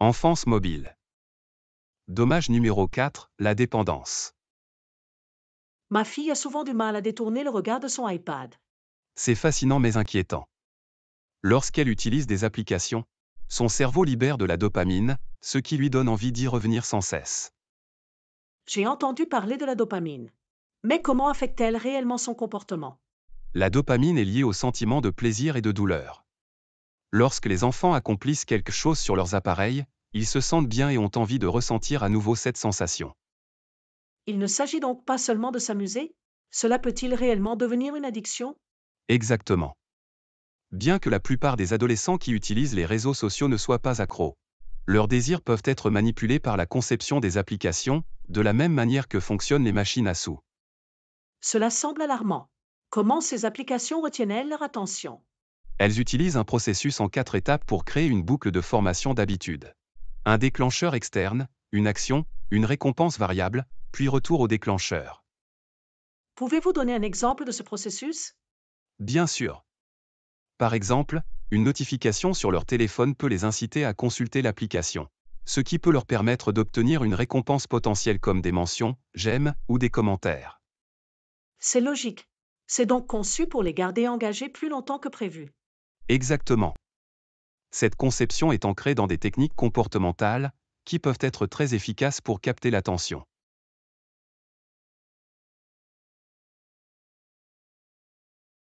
Enfance mobile. Dommage numéro 4, la dépendance. Ma fille a souvent du mal à détourner le regard de son iPad. C'est fascinant mais inquiétant. Lorsqu'elle utilise des applications, son cerveau libère de la dopamine, ce qui lui donne envie d'y revenir sans cesse. J'ai entendu parler de la dopamine. Mais comment affecte-t-elle réellement son comportement? La dopamine est liée au sentiment de plaisir et de douleur. Lorsque les enfants accomplissent quelque chose sur leurs appareils, ils se sentent bien et ont envie de ressentir à nouveau cette sensation. Il ne s'agit donc pas seulement de s'amuser? Cela peut-il réellement devenir une addiction? Exactement. Bien que la plupart des adolescents qui utilisent les réseaux sociaux ne soient pas accros, leurs désirs peuvent être manipulés par la conception des applications, de la même manière que fonctionnent les machines à sous. Cela semble alarmant. Comment ces applications retiennent-elles leur attention? Elles utilisent un processus en 4 étapes pour créer une boucle de formation d'habitude. Un déclencheur externe, une action, une récompense variable, puis retour au déclencheur. Pouvez-vous donner un exemple de ce processus? Bien sûr. Par exemple, une notification sur leur téléphone peut les inciter à consulter l'application, ce qui peut leur permettre d'obtenir une récompense potentielle comme des mentions, j'aime ou des commentaires. C'est logique. C'est donc conçu pour les garder engagés plus longtemps que prévu. Exactement. Cette conception est ancrée dans des techniques comportementales, qui peuvent être très efficaces pour capter l'attention.